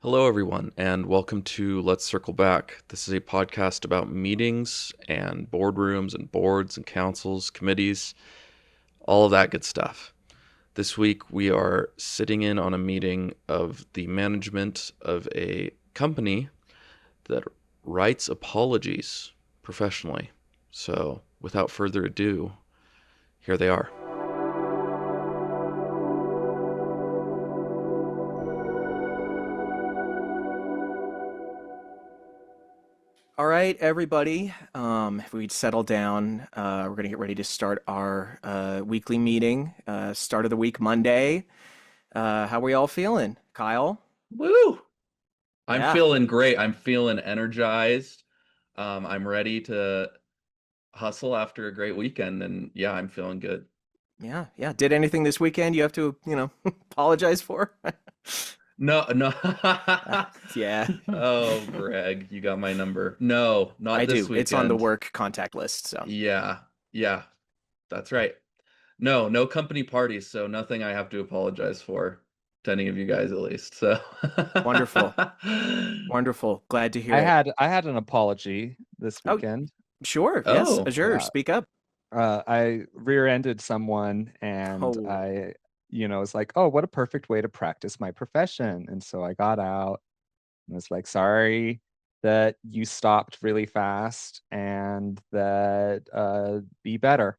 Hello, everyone, and welcome to Let's Circle Back. This is a podcast about meetings and boardrooms and boards and councils, committees, all of that good stuff. This week, we are sitting in on a meeting of the management of a company that writes apologies professionally. So, without further ado, here they are. All right, everybody. If we'd settle down, we're going to get ready to start our weekly meeting. Start of the week, Monday. How we all feeling? Kyle? Woo! I'm Yeah, feeling great. I'm feeling energized. I'm ready to hustle after a great weekend, and yeah, I'm feeling good. yeah. Did anything this weekend you have to, apologize for? No, no. Yeah, Oh, Greg, you got my number. No, not I this do. It's on the weekend. work contact list. So Yeah, yeah, that's right. No, no company parties, so nothing I have to apologize for to any of you guys at least. So, wonderful, wonderful. Glad to hear I it. had I had an apology this Oh, weekend. sure. Yes, oh, Azure. Yeah. Speak up. I rear-ended someone and Oh, was like, oh, what a perfect way to practice my profession. And so I got out and was like, sorry that you stopped really fast and that be better.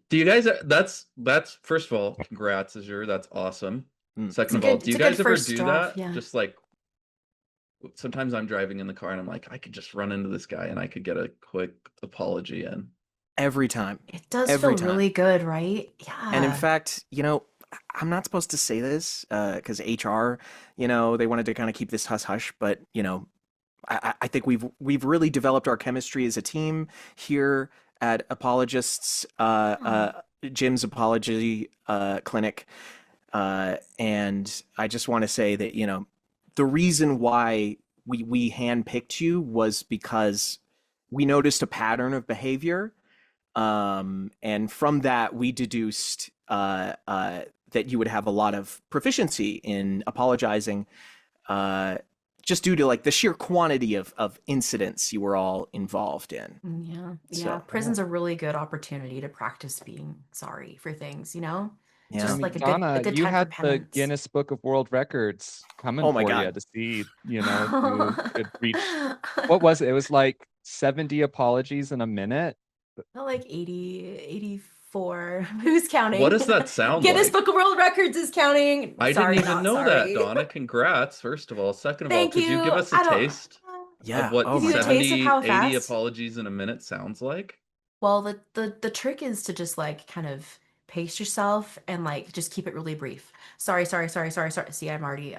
do you guys? That's first of all, congrats, Azure. That's awesome. mm, Second It's a of all, good do it's you a good guys ever first do draft, that? yeah. Just like sometimes I'm driving in the car and I'm like, I could just run into this guy and I could get a quick apology in. every time, It does every feel time. really good, right? And in Yeah. fact, I'm not supposed to say this because HR, they wanted to kind of keep this hush hush, but I think we've really developed our chemistry as a team here at Apologists, Oh, Jim's Apology Clinic, and I just want to say that the reason why we handpicked you was because we noticed a pattern of behavior, and from that, we deduced that you would have a lot of proficiency in apologizing, uh, just due to like the sheer quantity of incidents you were all involved in. yeah. Yeah. So, Yeah. Prison's a really good opportunity to practice being sorry for things, you know? I yeah. Just mean, like a Donna, good you time for had the penance. Guinness Book of World Records coming Oh my for God. you to see, if you could reach, what was it? It was like 70 apologies in a minute. Not like 80, 84. Who's What counting? does that sound Guinness like? Book of World Records is counting. I didn't Sorry, even not know that, sorry. Donna. Congrats, first of all. Second of all, Thank could you you. give us a I don't taste of Yeah. what Oh give you my a God. taste of 70, how 80 fast. apologies in a minute sounds like? Well, the trick is to just like kind of pace yourself and like just keep it really brief. Sorry, sorry, sorry, sorry, sorry. See, I'm already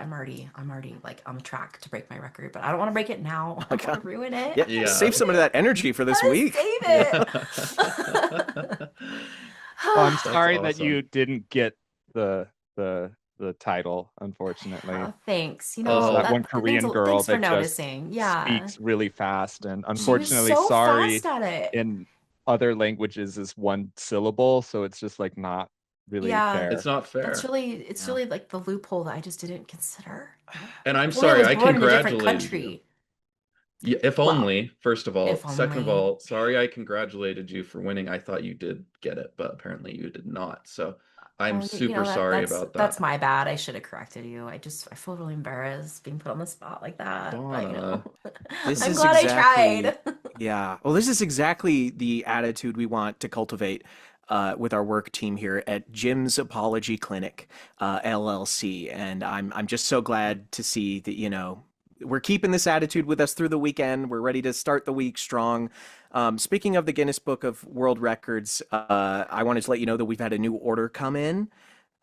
like on the track to break my record, but I don't want to break it now. Oh I my don't want God. to ruin it. Yeah. Yeah. Save some of that energy for this Gotta week. save Yeah. it. Well, I'm That's sorry that awesome. you didn't get the title, unfortunately. Oh, thanks. You There's know, that Oh, one that it means Korean girl thanks for that just noticing. Yeah. speaks really fast, and She was unfortunately, so sorry fast at it. in other languages is one syllable, so it's just like not really Yeah. It's fair. not That's fair. really it's yeah. really like the loophole that I just didn't consider. You know? And I'm If only I sorry, was I born in a different congratulated you. country. If Well, only, first of all. if Second of only. all, sorry I congratulated you for winning. I thought you did get it, but apparently you did not. So I'm Well, you super know that sorry that's about that's that. my bad. I should have corrected you. I feel really embarrassed being put on the spot like that. But Donna, This I'm is glad I exactly, tried. yeah. Well, this is exactly the attitude we want to cultivate with our work team here at Jim's Apology Clinic, LLC. And I'm just so glad to see that, we're keeping this attitude with us through the weekend. We're ready to start the week strong. Speaking of the Guinness Book of World Records, I wanted to let you know that we've had a new order come in.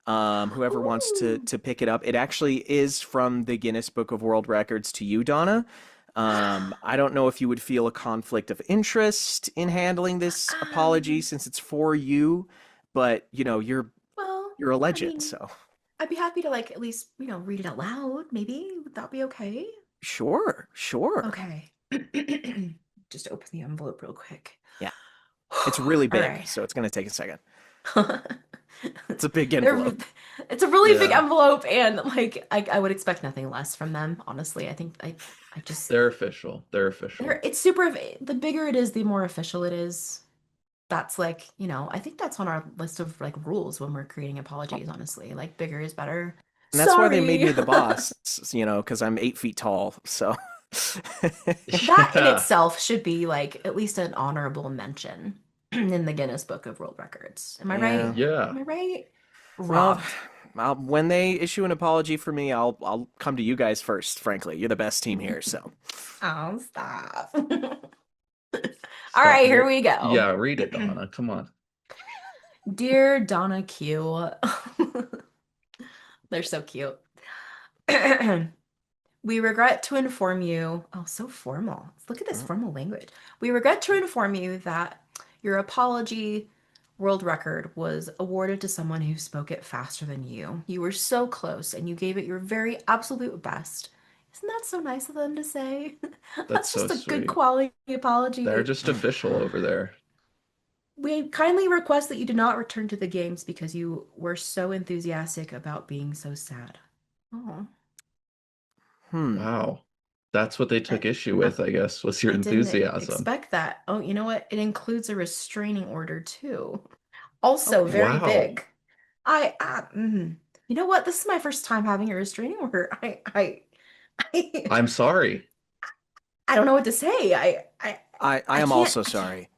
Whoever wants to Ooh. to pick it up, it actually is from the Guinness Book of World Records to you, Donna. I don't know if you would feel a conflict of interest in handling this apology Um, since it's for you, but well, you're a I legend, mean, so I'd be happy to like at least, read it out loud, maybe. Would that be okay? sure, sure. Okay. Just open the envelope real quick. Yeah, it's really All big, right. so it's gonna take a second. It's a big They're- envelope. It's a really big Yeah. envelope, and like I would expect nothing less from them. Honestly, I think I just They're official. They're official. it's super. The bigger it is, the more official it is. That's like, I think that's on our list of like rules when we're creating apologies. Honestly, like bigger is better. And that's why they made Sorry. me the boss, because I'm 8 feet tall. So That in Yeah. itself should be like at least an honorable mention in the Guinness Book of World Records. Am I right? Yeah. Am I right? well, Robbed. when they issue an apology for me, I'll come to you guys first. Frankly, you're the best team here. So Oh, stop. All right, here we go. Yeah, read it, Donna. Come on. Dear Donna Q. They're so cute. We regret to inform you. Oh, so formal. Look at this formal language. We regret to inform you that your apology world record was awarded to someone who spoke it faster than you. You were so close and you gave it your very absolute best. Isn't that so nice of them to say? That's just so a good sweet. quality apology. They're just official over there. We kindly request that you do not return to the games because you were so enthusiastic about being so sad. Oh, Wow. That's what they took issue with, I guess, was your I didn't enthusiasm. expect that. Oh, you know what? It includes a restraining order too. Also, Okay. very Wow. big. You know what? This is my first time having a restraining order. I'm sorry. I don't know what to say. I I am can't- also I can't- sorry.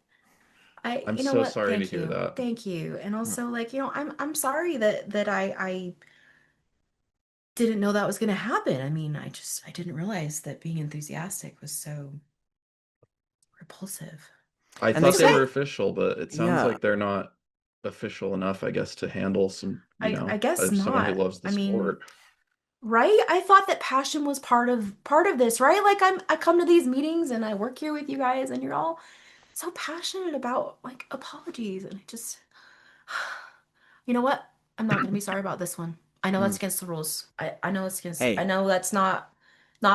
I'm you know so what? sorry to Thank hear you. that. Thank you. And also, like, I'm sorry that I didn't know that was going to happen. I mean, I didn't realize that being enthusiastic was so repulsive. I And they thought they say- were official, but it sounds Yeah. like they're not official enough, I guess, to handle some, I guess as someone who not. loves the I mean, sport. right? I thought that passion was part of this, right? Like I come to these meetings and I work here with you guys and you're all so passionate about like apologies and I just you know what? I'm not gonna be sorry about this one. I know that's against the rules. I know it's against Hey. I know that's not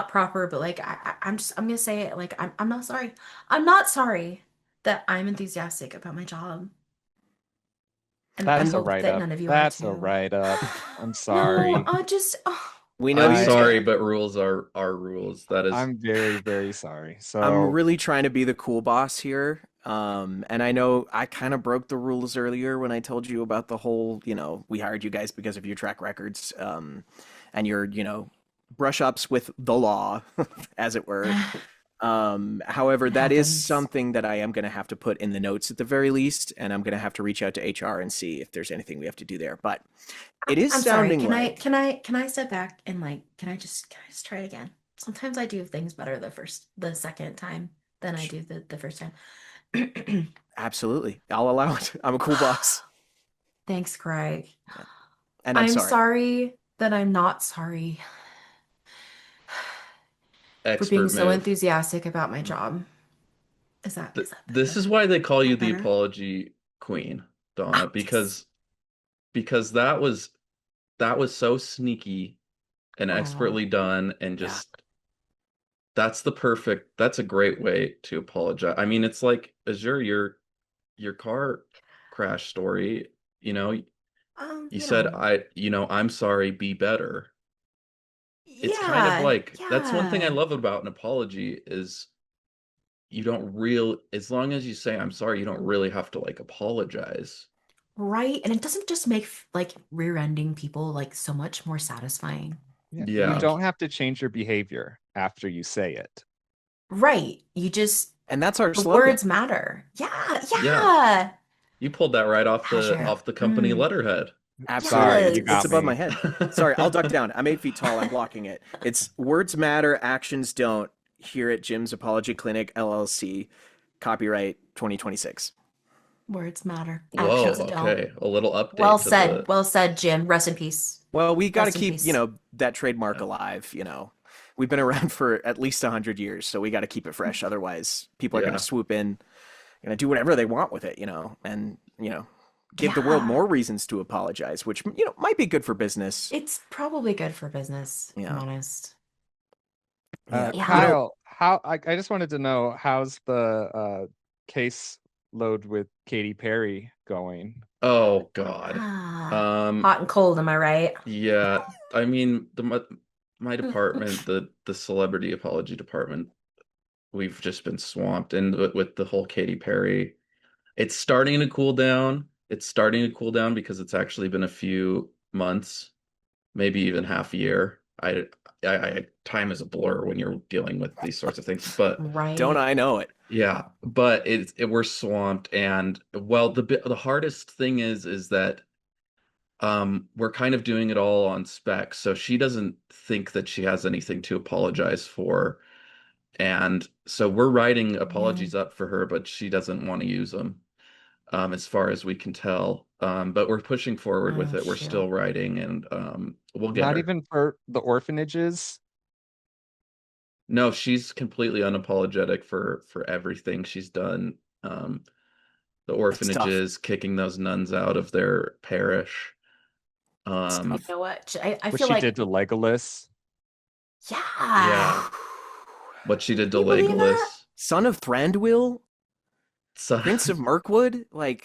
proper, but like I'm gonna say it like I'm not sorry. I'm not sorry that I'm enthusiastic about my job. And I That's a hope that write-up. none of you That's are a too. write-up. I'm No, sorry. We know I'm you. sorry, but rules are rules. That is I'm very, very sorry. I'm So really trying to be the cool boss here. And I know I kind of broke the rules earlier when I told you about the whole, we hired you guys because of your track records, and your, brush ups with the law, as it were. However, It that is happens. something that I am going to have to put in the notes at the very least, and I'm going to have to reach out to HR and see if there's anything we have to do there. But it is I'm sorry. sounding like Can I step back and like can I just try it again? Sometimes I do things better the second time than I do the first time. absolutely. I'll allow it. I'm a cool boss, Thanks, Craig. and I'm sorry. sorry that I'm not sorry for expert being so move. enthusiastic about my job. Is that This better? is why they call you the Better? apology queen, Donna, Oh, because that was so sneaky and expertly done, and Yeah. just that's a great way to apologize. I mean, it's like Azure, your car crash story, you said, I'm sorry, be better. It's kind of yeah, like, that's one thing I yeah. love about an apology is as long as you say I'm sorry, you don't really have to like apologize. Right. And it doesn't just make like rear-ending people like so much more satisfying. yeah, Yeah. you don't have to change your behavior after you say it. Right. You just And that's our the slogan. words matter. Yeah, Yeah. yeah. You pulled that right off Azure. the company Mm. letterhead. Absolutely. Sorry, Yes. you got It's above me. my head. Sorry, I'll duck down. I'm 8 feet tall. I'm blocking it. It's words matter, actions don't. Here at Jim's Apology Clinic LLC, copyright 2026. Words matter. Whoa, Actions don't. okay. A little update Well to said. the Well said, Jim. Rest in peace. Well, we got to Rest in keep, peace. that trademark Yeah. alive. We've been around for at least 100 years, so we got to keep it fresh. Otherwise, people are going Yeah. to swoop in, going to do whatever they want with it, and give the world Yeah. more reasons to apologize, which might be good for business. It's probably good for business, if I'm Yeah. honest. Yeah. Yeah. Kyle, I just wanted to know how's the case load with Katy Perry going. Oh God. Hot and cold, am I right? Yeah. I mean, my department, the celebrity apology department, we've just been swamped, and with the whole Katy Perry, it's starting to cool down. It's starting to cool down because it's actually been a few months, maybe even half a year. Time is a blur when you're dealing with these sorts of things, but Don't Right. I know it? yeah, but we're swamped, and well, the hardest thing is that we're kind of doing it all on spec, so she doesn't think that she has anything to apologize for, and so we're writing Yeah. apologies up for her, but she doesn't want to use them, as far as we can tell. But we're pushing forward with Oh, it. We're shoot. still writing, and we'll get Not her. even for the orphanages. No, she's completely unapologetic for everything she's done. The It's tough. orphanages, kicking those nuns out of their parish. It's You tough. know what? I What feel she like, did to Legolas. yeah. Yeah, what she did Can to you believe that? Legolas. Son of Thranduil, So, Prince of Mirkwood, like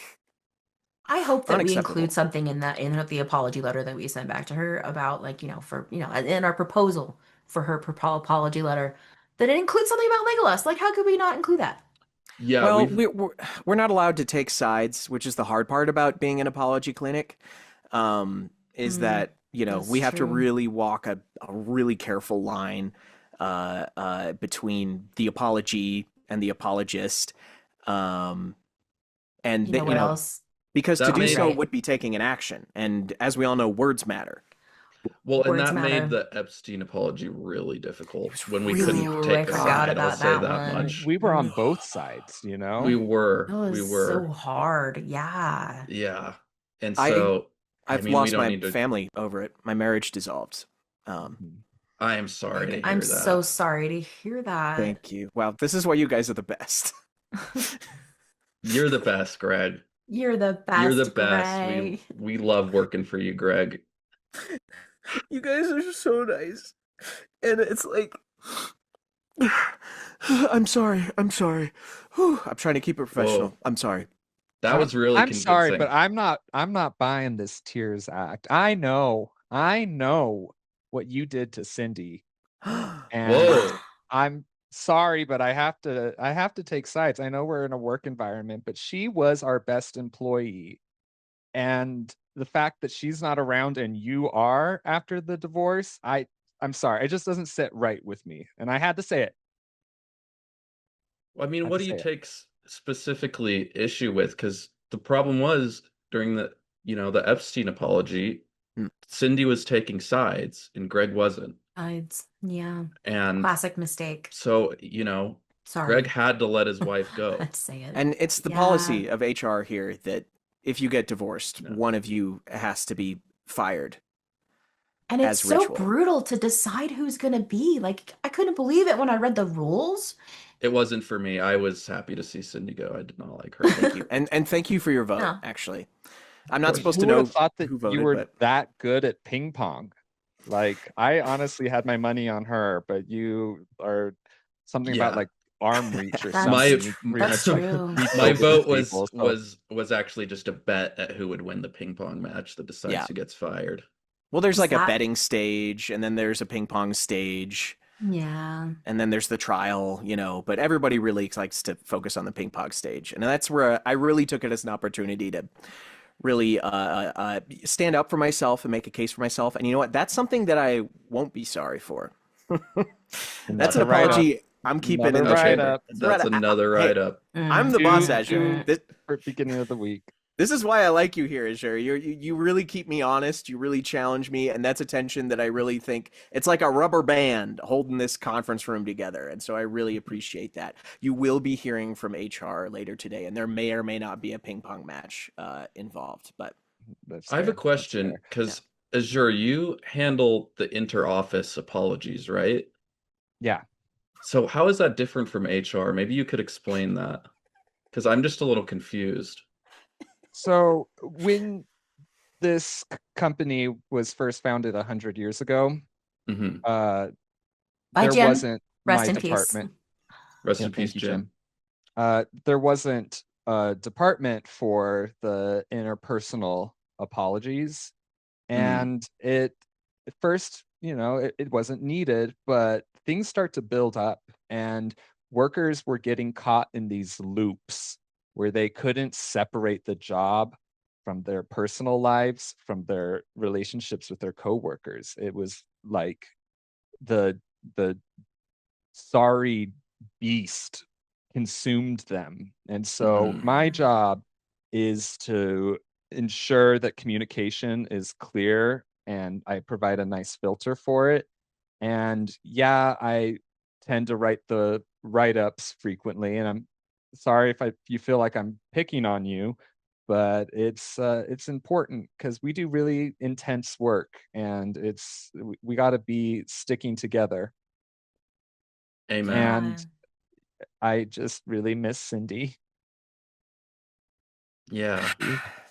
I hope that we unacceptable. include something in the apology letter that we send back to her about, like, in our proposal for her apology letter, that it includes something about Legolas. Like, how could we not include that? yeah, Well, we've we're not allowed to take sides, which is the hard part about being an apology clinic. Is Mm, that that's we have to true. really walk a really careful line between the apology and the apologist, um, and You know that what else? because to that do You're made so right. would be taking an action, and as we all know, words matter. well, and Words that made matter. the Epstein apology really It difficult was when we really couldn't Ooh, I take a hard. forgot side. I'll about say that that And one. much. we were on Mm. both sides, you We know? That were, we was so were, hard. Yeah. yeah. And I so, I I've mean, we lost don't my need to. family over it. My marriage dissolved. Um, Mhm. I am sorry to I'm hear so that. sorry to hear that. Thank you. Wow, this is why you guys are the best. You're the best, Greg. You're the You're the best, best. Greg. We love working for you, Greg. You guys are so nice. And it's like I'm sorry. I'm sorry. Whew, I'm trying to keep it Whoa, professional. I'm sorry. that I'm was really I'm sorry, but convincing. I'm not buying this Tears Act. I know what you did to Cindy, and Whoa. I'm sorry, but I have to take sides. I know we're in a work environment, but she was our best employee. And the fact that she's not around and you are after the divorce, I'm sorry. It just doesn't sit right with me. And I had to say it. I I mean, had what to do you say it. take specifically issue with? Because the problem was during the Epstein apology, Hmm. Cindy was taking sides and Greg wasn't. Yeah. And Classic mistake. so, Greg Sorry. had to let his wife I go. had to say it. And it's the Yeah. policy of HR here that if you get divorced, No. one of you has to be fired And it's as so ritual. brutal to decide who's gonna be. Like, I couldn't believe it when I read the rules. It wasn't for me. I was happy to see Cindy go. I did not like her. Thank you. And thank you for your vote, No. actually. I'm Of not course. supposed to Who would have know thought that who you voted, were but that good at ping pong? Like, I honestly had my money on her, but you are something about Yeah. like arm reach or That's something. My You tr- that's true. my refilled the vote table. So was actually just a bet at who would win the ping pong match that decides yeah. who gets fired. Well, there's Was like a that? betting stage, and then there's a ping pong stage, Yeah. and then there's the trial, but everybody really likes to focus on the ping pong stage. And that's where I really took it as an opportunity to really stand up for myself and make a case for myself. And you know what? That's something that I won't be sorry for. That's an another write up. apology I'm keeping Another in the Okay, write chamber. up. It's that's right- another hey, write-up. I'm the boss, Two Azure. for beginning of the week. This is why I like you here, Azure. You really keep me honest. You really challenge me, and that's a tension that I really think it's like a rubber band holding this conference room together. And so I really appreciate that. You will be hearing from HR later today, and there may or may not be a ping pong match involved. But That's I have a fair. That's question fair. because Azure, you handle the inter-office apologies, right? Yeah. So how is that different from HR? Maybe you could explain that because I'm just a little confused. So when this company was first founded 100 years ago, Hmm. uh, Bye, there Jim. wasn't Rest my in peace. department. Rest Yeah, in peace, thank you, Jim. There wasn't a department for the interpersonal apologies, and it at first, it wasn't needed, but things start to build up, and workers were getting caught in these loops where they couldn't separate the job from their personal lives, from their relationships with their coworkers. It was like the the sorry beast consumed them. And so my Yeah. job is to ensure that communication is clear and I provide a nice filter for it. And yeah, I tend to write the write-ups frequently, and I'm sorry if you feel like I'm picking on you, but it's important because we do really intense work, and we got to be sticking together. Amen. And Yeah. I just really miss Cindy. Yeah.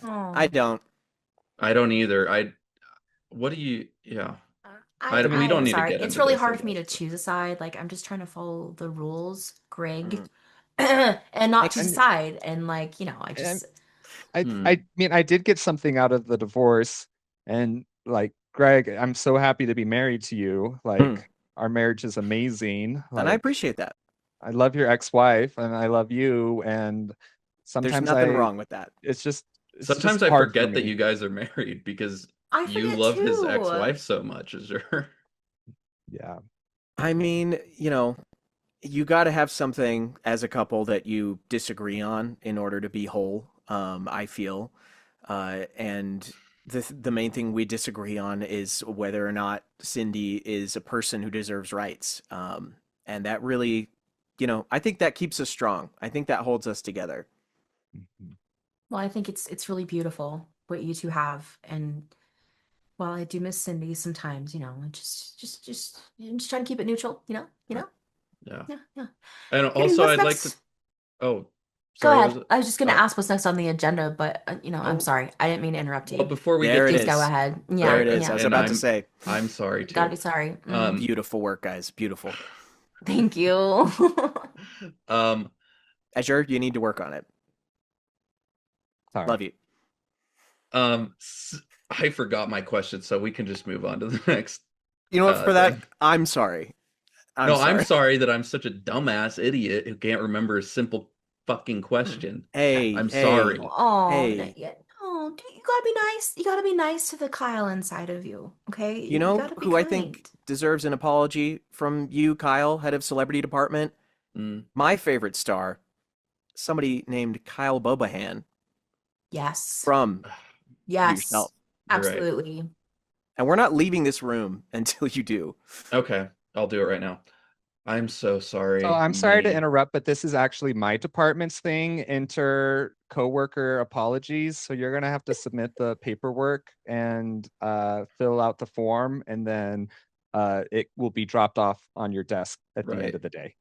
I Oh. don't. I don't either. What do you, yeah. I We mean, don't I'm need to sorry. get It's into really this, I hard for me guess. to choose a side. Like I'm just trying to follow the rules, Greg, Mm. and not Thanks. choose a and side. And like, I and just I mean, I did get something out of the divorce, and like Greg, I'm so happy to be married to you. Mm. Like our marriage is amazing. And I Like appreciate that. I love your ex-wife and I love you, and There's sometimes nothing wrong with that. it's just Sometimes I hard for forget that me. you guys are married because I you forget love his too. ex-wife so much, is your Yeah. I mean, you got to have something as a couple that you disagree on in order to be whole. I feel, and the main thing we disagree on is whether or not Cindy is a person who deserves rights. And that really, I think that keeps us strong. I think that holds us together. Mhm. Well, I think it's really beautiful what you two have. And while I do miss Cindy sometimes, I'm just trying to keep it neutral, yeah. Yeah, yeah. And Hey, also what's I'd like to next? oh, Go sorry, what was ahead. it? I was just gonna Oh, ask what's next on the agenda, but I'm oh, sorry. I didn't mean to interrupt well, you. before we get There it to Please go is. ahead. There Yeah, it is. I was yeah. and about to say, I'm sorry Gotta too. be sorry. Um beautiful work, guys. Beautiful. Thank you. um Azure, you need to work on it. Sorry. Love you. um s- I forgot my question, so we can just move on to the next You know what? For that, thing. I'm sorry. I'm No, I'm sorry. sorry that I'm such a dumbass idiot who can't remember a simple fucking question. Hey, I'm hey, sorry. Oh, hey. yeah. Oh, you gotta be nice. You gotta be nice to the Kyle inside of you. Okay? You You know gotta be who I think kind. deserves an apology from you, Kyle, head of celebrity department? Mm. My favorite star, somebody named Kyle Bobahan Yes. from Yes. yourself. You're right. Absolutely. And we're not leaving this room until you do. Okay, I'll do it right now. I'm so So sorry. I'm sorry to Me. interrupt, but this is actually my department's thing, inter coworker apologies. So you're gonna have to submit the paperwork and fill out the form, and then it will be dropped off on your desk at the end Right. of the day.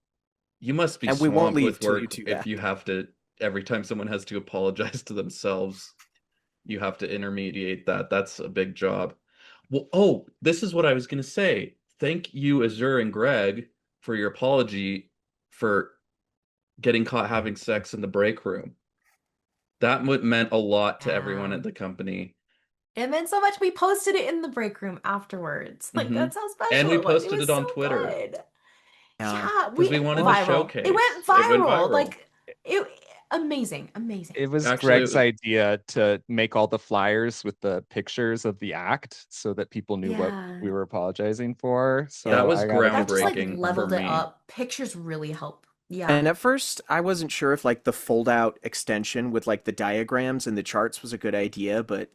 You must be And we won't swamped leave with till you work do if that. you have to, every time someone has to apologize to themselves, you have to intermediate that. That's a big job. Well, oh, this is what I was going to say. Thank you, Azure and Greg, for your apology for getting caught having sex in the break room. That meant a lot to everyone Yeah. at the company. It meant so much. We posted it in the break room afterwards. Like Hmm. that's how And special we it was. It posted was it so on Twitter good. Yeah. Yeah, because we we wanted to Well, viral. It went showcase. It went viral. viral. Like it amazing, amazing. it was Actually, it Greg's was, idea to make all the flyers with the pictures of the act so that people knew what Yeah. we were apologizing for. that So Yep. was I gotta That give just like props groundbreaking to him. for leveled it me. up. Pictures really help. Yeah. And at first, I wasn't sure if like the fold out extension with like the diagrams and the charts was a good idea, but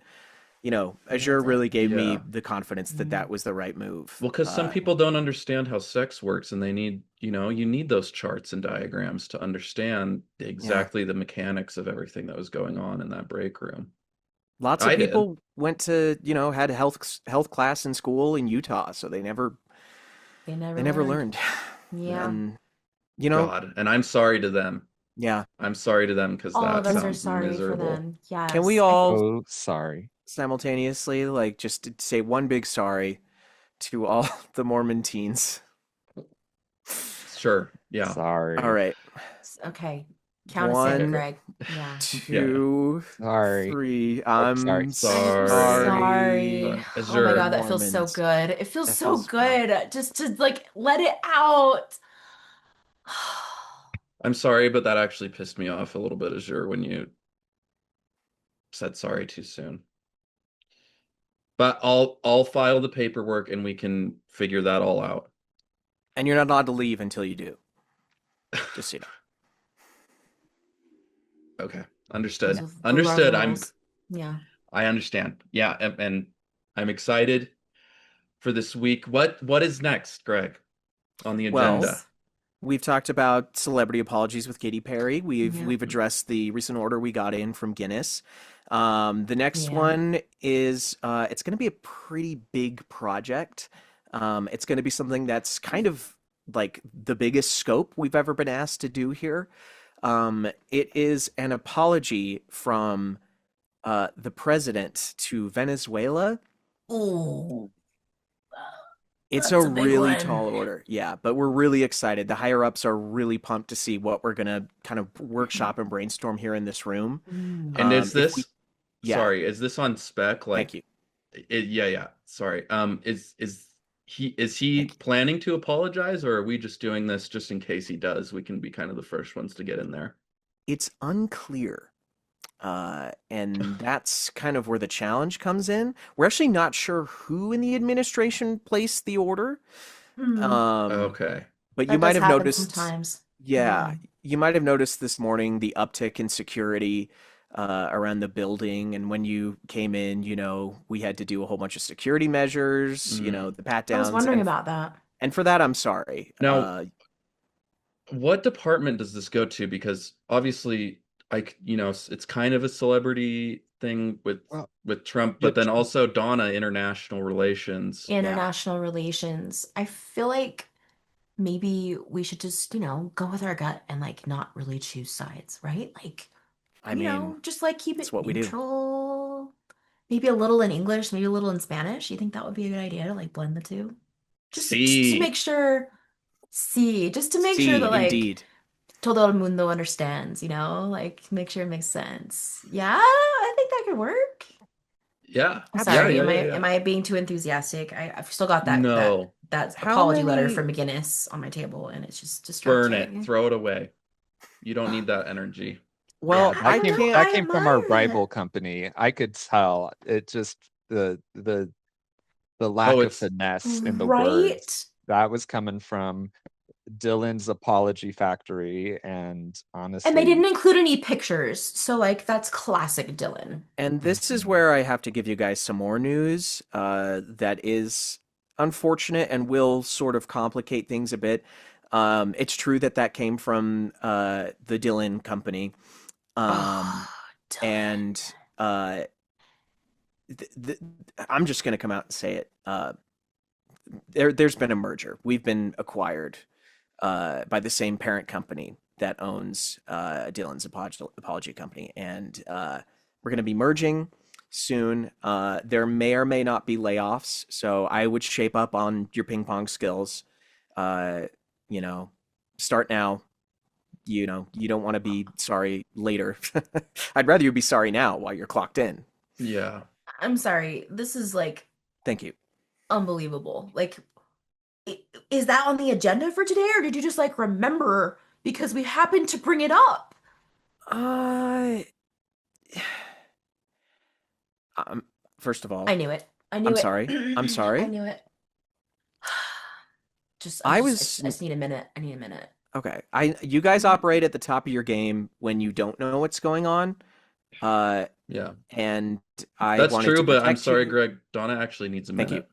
Azure Nailed it. really gave me Yeah. the confidence that Mhm. that was the right move. Well, because some people don't understand how sex works and they need, you need those charts and diagrams to understand Yeah. exactly the mechanics of everything that was going on in that break room. Lots of I did. people went to, had health class in school in Utah, so they never They they never never learned. learned. Yeah. And God, and I'm sorry to them. yeah. I'm sorry to them because All of that us are sounds sorry for miserable. them. Can we Yes. I think all Oh, sorry. simultaneously like just say one big sorry to all the Mormon teens? Sure. Yeah. All Sorry. right. okay. Count us in, One, Greg. Yeah. two, Sorry. three. Oh, sorry. I'm Sorry. Sorry. Is Oh my there- God, that feels so Mormons. good. It feels That so feels good just to like let it out. I'm sorry, but that actually pissed me off a little bit, Azure, when you said sorry too soon. But I'll file the paperwork and we can figure that all out. And you're not allowed to leave until you do. Just so you know. Okay. Those Understood. are the Understood. rules. Yeah. I understand. Yeah, and I'm excited for this week. What is next, Greg, on the Well, agenda? we've talked about celebrity apologies with Katy Perry. Yeah. We've addressed the recent order we got in from Guinness. The next Yeah. one is it's going to be a pretty big project. It's going to be something that's kind of like the biggest scope we've ever been asked to do here. It is an apology from the president to Venezuela. Ooh. It's That's a a big really one. tall order. Yeah, but we're really excited. The higher ups are really pumped to see what we're gonna kind of workshop and brainstorm here in this room. And is If we, this yeah, sorry, is this on spec? thank Like you. yeah. Sorry. Is he Thank you. planning to apologize, or are we just doing this just in case he does? We can be kind of the first ones to get in there. It's unclear. And that's kind of where the challenge comes in. We're actually not sure who in the administration placed the order. Hmm. Okay. But you That might does have happen noticed, sometimes. yeah, Yeah. you might have noticed this morning the uptick in security around the building. And when you came in, we had to do a whole bunch of security measures, the pat I was downs. wondering about that. And for that, I'm sorry. Now, what department does this go to? Because obviously, it's kind of a celebrity thing Well, with Trump, yeah, but then also Donna, international relations. International relations. I feel like maybe we should just, go with our gut and like not really choose sides, right? Like, I mean, just like keep it's it what we do. neutral. Maybe a little in English, maybe a little in Spanish. You think that would be a good idea to like blend the two? Just to See, make sure, just to make sure See, that like indeed. todo el mundo understands, like make sure it makes sense. Yeah, I think that could work. yeah, I'm yeah, sorry, yeah, am I yeah, am yeah. I being too enthusiastic? I've still got that No, How apology letter many? from McGinnis on my table, and it's just burn it, distracting. throw it away. You don't need that energy. yeah, Well, I I don't know. can't. that I came from our admire rival it. company. I could tell. It just the lack Oh, of it's finesse in the Right? words that was coming from Dylan's Apology Factory, and And they honestly, didn't include any pictures, so like that's classic Dylan. And this is where I have to give you guys some more news that is unfortunate and will sort of complicate things a bit. It's true that came from the Dylan company. Um, Dylan. and th- th- I'm just going to come out and say it. There's been a merger. We've been acquired by the same parent company that owns Dylan's Apology Company, and we're going to be merging soon. There may or may not be layoffs, so I would shape up on your ping pong skills. Uh, start now. You don't want to be sorry later. I'd rather you be sorry now while you're clocked in. yeah. I'm sorry. This is like Thank you. unbelievable. Like, is that on the agenda for today, or did you just like remember because we happened to bring it up? Uh, first of all, I knew it. I knew I'm it. sorry. I'm I sorry. knew it. I I was just need a minute. I need a minute. okay. You guys operate at the top of your game when you don't know what's going on. Yeah. And I That's wanted true, to but I'm protect sorry, you. Greg. Donna actually needs a Thank you. minute.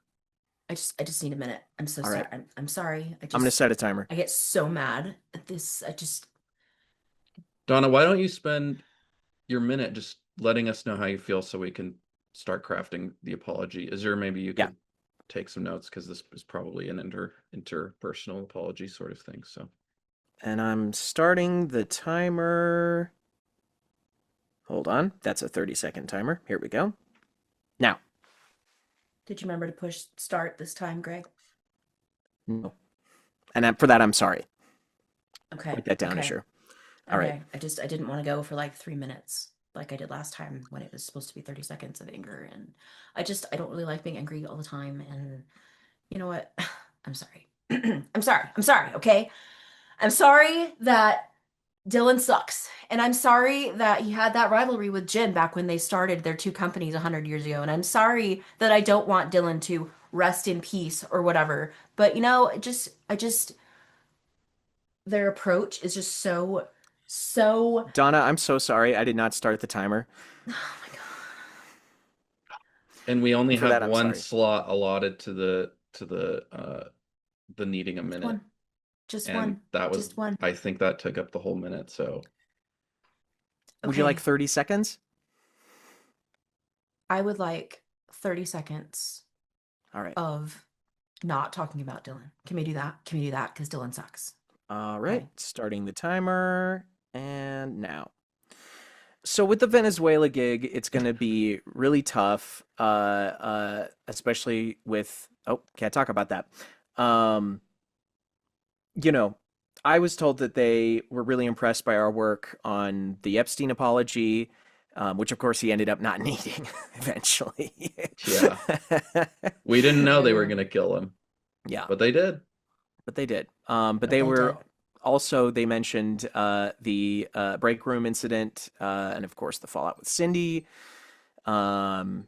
I just need a minute. I'm so All sorry. right. I'm sorry. I'm gonna set a timer. I get so mad at this. Donna, why don't you spend your minute just letting us know how you feel so we can start crafting the apology? Is there maybe you Yeah. could take some notes because this is probably an interpersonal apology sort of thing. So And I'm starting the timer. Hold on. That's a 30-second timer. Here we go. Now. Did you remember to push start this time, Greg? No. And for that, I'm sorry. Okay. Write that down, Okay. Asher. All right. Okay. I didn't want to go for like 3 minutes like I did last time when it was supposed to be 30 seconds of anger. And I don't really like being angry all the time. And you know what? I'm sorry. I'm sorry. I'm sorry. Okay. I'm sorry that Dylan sucks. And I'm sorry that he had that rivalry with Jin back when they started their two companies 100 years ago. And I'm sorry that I don't want Dylan to rest in peace or whatever. But I just their approach is just so Donna, I'm so sorry. I did not start the timer. oh my god. And we only For have that, I'm one sorry. slot allotted to the needing a Just minute. one. Just And one. that was, Just one. I think that took up the whole minute. So Would you like Okay. 30 seconds? I would like 30 seconds All right. of not talking about Dylan. Can we do that? Can we do that? Because Dylan sucks. All right. Okay. Starting the timer. And now. So with the Venezuela gig, it's going to be really tough, especially with, oh, can't talk about that. You know, I was told that they were really impressed by our work on the Epstein apology, which of course he ended up not needing eventually. Yeah. we didn't know they were Yeah. going to kill him, Yeah, but they did. but they did. But they They were did. also, they mentioned the break room incident, and of course the fallout with Cindy. Oh,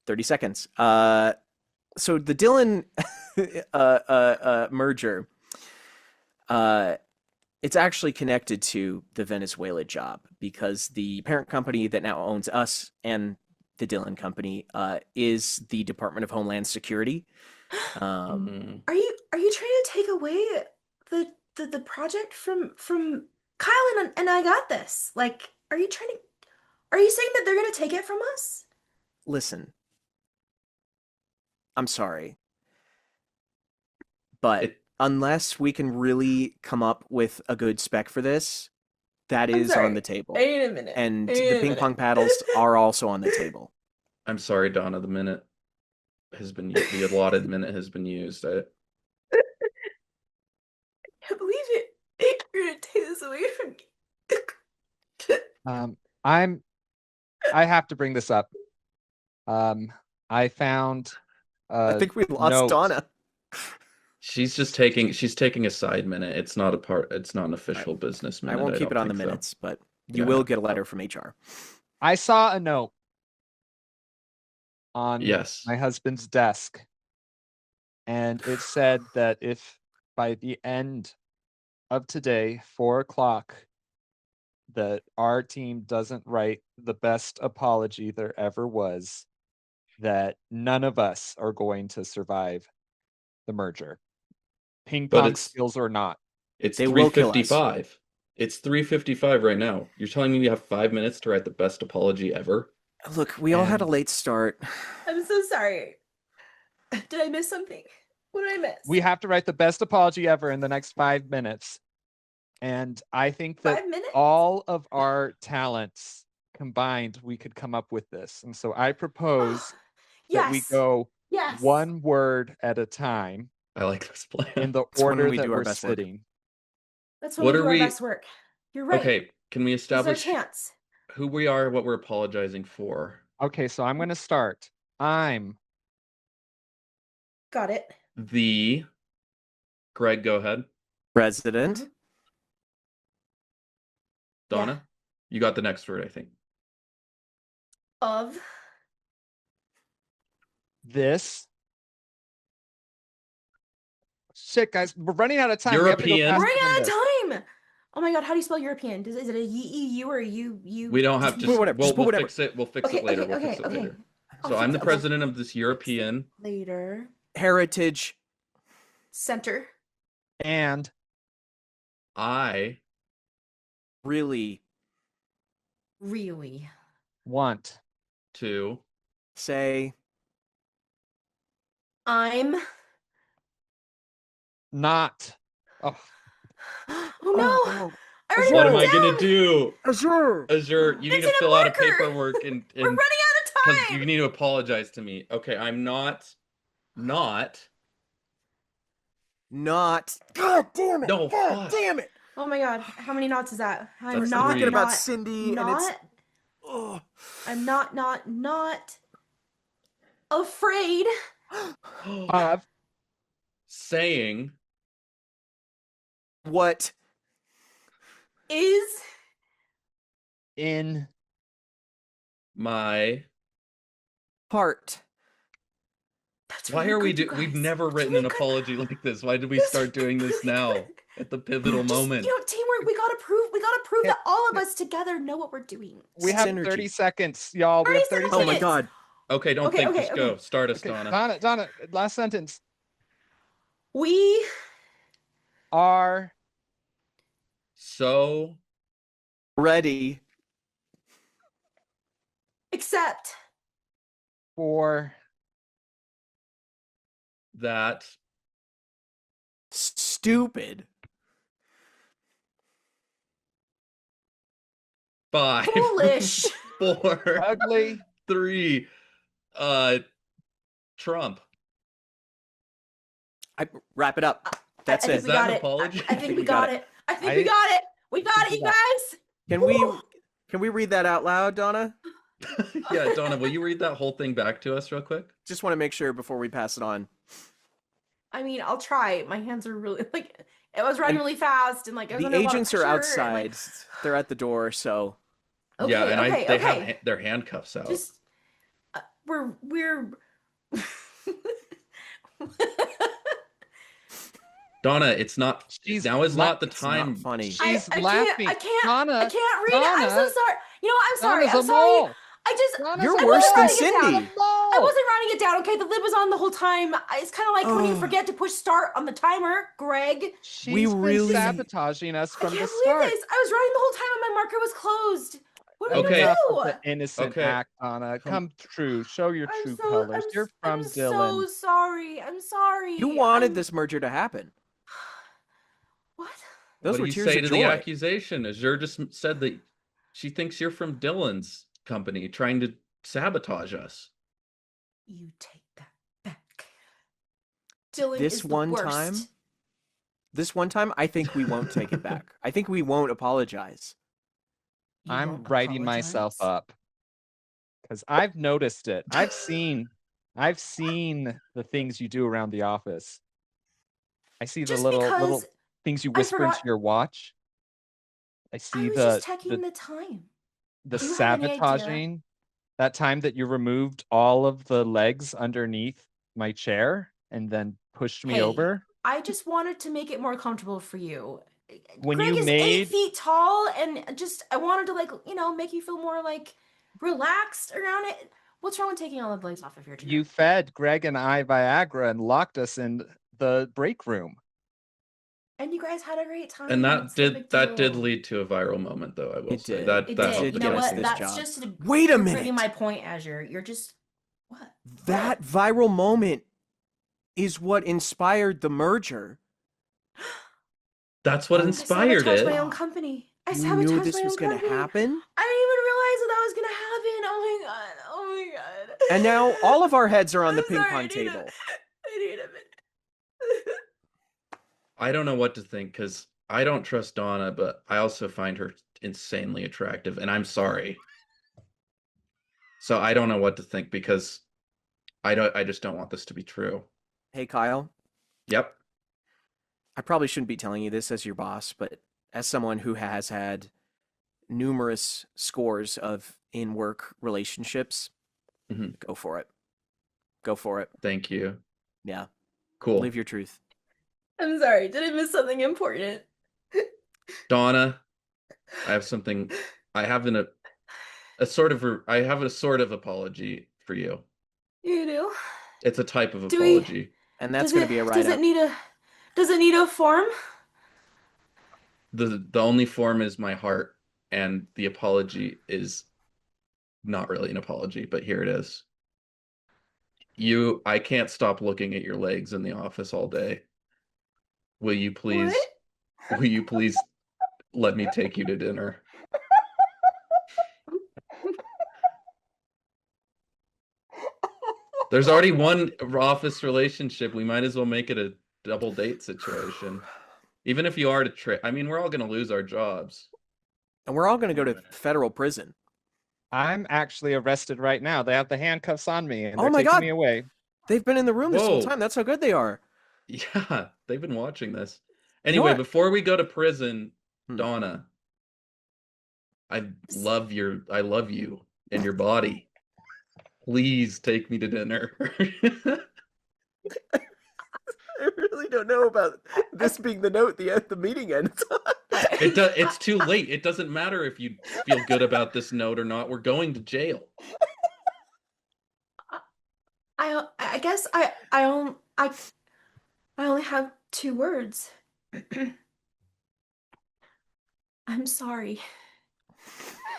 30 seconds. So the Dylan merger, it's actually connected to the Venezuela job because the parent company that now owns us and the Dylan company is the Department of Homeland Security. Mm. Are you trying to take away the project from Kyle and I got this? Like, are you saying that they're gonna take it from us? Listen, I'm sorry, but It- unless we can really come up with a good spec for this, that is on the table. need a minute. And the ping pong paddles are also on the table. I'm sorry, Donna. The allotted minute has been used. I can't believe it. You're gonna take this away from me. I have to bring this up. I found I think we lost note. Donna. She's taking a side minute. It's not an official business I minute. won't keep it don't on the think so. minutes, but you Yeah. will get a letter from HR. I saw a note on Yes. my husband's desk, and it said that if by the end of today, 4 o'clock, that our team doesn't write the best apology there ever was, that none of us are going to survive the merger. Ping But pong it's- skills or not. It's They will kill us. 3:55. It's 3:55 right now. You're telling me you have 5 minutes to write the best apology ever? Look, we all had a And- late start. I'm so sorry. Did I miss something? What did I miss? We have to write the best apology ever in the next 5 minutes. And I think that 5 minutes? all of our talents combined, we could come up with this. And so I propose that we Yes. go Yes. one word at a time I like this plan. in the It's when order we that do our we're best work. sitting. That's when What we are do our we- best work. You're right. Okay, can we This is our establish chance. who we are, what we're apologizing for? Okay, so I'm going to start. I'm Got it. Greg, go ahead. President. Mhm. Donna, Yeah. you got the next word, I think. Of this. Shit, guys, we're running out of time. We have to go European. faster we're running than out of this. time. Oh my god, how do you spell European? Is it a EU or a U? We don't have Just to. put whatever, just put We'll whatever. fix it. We'll fix Okay, it later. okay, We'll fix okay, it okay. later. I'll So I'm fix the it- president of this European. later. Heritage. Center. And I Really Really. want to say I'm. not. Oh, Oh no! I already What wrote am it I gonna down! do? Azure. Azure, you need It's to in a fill out a marker. paperwork and We're running out of because time. you need to apologize to me. Okay, I'm not. Not. God damn it. No, God fuck. damn it. Oh my god, how many knots is that? I'm That's not three. Thinking about not Cindy, and not. it's oh. I'm not afraid. Of Saying What? Is in my. Heart. that's Why really are we good, you We've guys. never We're written doing an good. apology like this. Why did we This start is doing this really now good. at the pivotal Just, moment? teamwork. We gotta prove Yeah, that all of yeah. us together know what we're doing. We have Synergy. 30 seconds, y'all. We 30 have 30 Oh my seconds. god. Okay, don't think. Okay, Just go. Start us, Okay, Donna. Donna, last sentence. We Are So Ready. accept for that Stupid. 5, foolish. 4, ugly 3, Trump. I wrap it up. That's I think it. Is we that got an it. apology? I think we got it. I think we I- got it. We got it, we you got guys. Whew. Can we read that out loud, Donna? Yeah, Donna, will you read that whole thing back to us real quick? Just want to make sure before we pass it on. I mean, I'll try. My hands are really like I was running And really fast and like I was The under a lot of agents are pressure, and, outside. They're at the door, so Okay, Yeah, and okay, they okay. have their handcuffs out. Just we're Donna, it's not. She's Now is not the it's not time. funny. She's I laughing. can't Donna, I can't read it. I'm so Donna, sorry. You know what? I'm sorry. Donna's I'm a sorry. mole. I just Donna's You're a I worse wasn't than writing it down. Cindy. I wasn't writing it down. Okay, the lid was on the whole time. It's kind of like when you Ugh. forget to push start on the timer, Greg. She's We been really- sabotaging us I from can't the believe start. this. I was writing the whole time and my marker was closed. What are we Okay. Enough gonna of do? the innocent Okay. act, Donna. Come true. Show your true colors. You're from I'm Dylan. so sorry. I'm sorry. You wanted I'm- this merger to happen. What? Those What were do you tears say of to joy. the accusation? Azure just said that she thinks you're from Dylan's company trying to sabotage us. You take that back. Dylan This is the one worst. time? This one time, I think we won't take it back. I think we won't apologize. You I'm won't writing myself apologize? up because I've noticed it. I've seen the things you do around the office. I see the Just little because things you I whisper into forgot- your watch. I I see was the just checking the time. the Do you have any idea? sabotaging. That time that you removed all of the legs underneath my chair and then pushed me Hey, over. I just wanted to make it more comfortable for you. When Greg you is made 8 feet tall, and just I wanted to make you feel more like relaxed around it. What's wrong with taking all the legs off of your chair? you fed Greg and I Viagra and locked us in the break room. And you guys had a great time. And that It's no did big deal. lead to a viral moment, though. I will It say did. that It that did. helped You get know us us. what? this That's job. just to Wait a proving minute. my point, Azure. You're just what? That viral moment is what inspired the merger. That's what I inspired sabotaged it. my own company. I You sabotaged knew this my was own going to company. happen? I didn't even realize that was gonna happen. Oh my god. Oh my god. And now all of our heads are on the I'm ping sorry, pong I need table. I need a minute. I don't know what to think because I don't trust Donna, but I also find her insanely attractive, and I'm sorry. So I don't know what to think because I just don't want this to be true. Hey, Kyle, Yep. I probably shouldn't be telling you this as your boss, but as someone who has had numerous scores of in-work relationships, Mhm. go for it. Go for it. Thank you. Yeah. Cool. Live your truth. I'm sorry. Did I miss something important? Donna, I have something. I have a sort of apology for you. You do. It's a type of Do we- apology. And that's Does going it- to be a Does write-up. it need a form? The only form is my heart, and the apology is not really an apology, but here it is. I can't stop looking at your legs in the office all day. Will you please let me take you to dinner? There's already one office relationship. We might as well make it a double date situation. Even if you are to trick, I mean, we're all gonna lose our jobs. And we're all going to go Wait a to minute. federal prison. I'm actually arrested right now. They have the handcuffs on me and Oh they're my taking God. me away. They've been in the room this whole Whoa. time. That's how good they are. Yeah, they've been watching this. You know Anyway, what? before we go to prison, Hmm. Donna, I love you and your body. Please take me to dinner. I really don't know about this being the note the meeting ends on. It's too late. It doesn't matter if you feel good about this note or not. We're going to jail. I guess I only have 2 words. I'm sorry.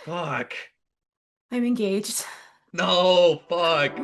Fuck. I'm engaged. No, fuck.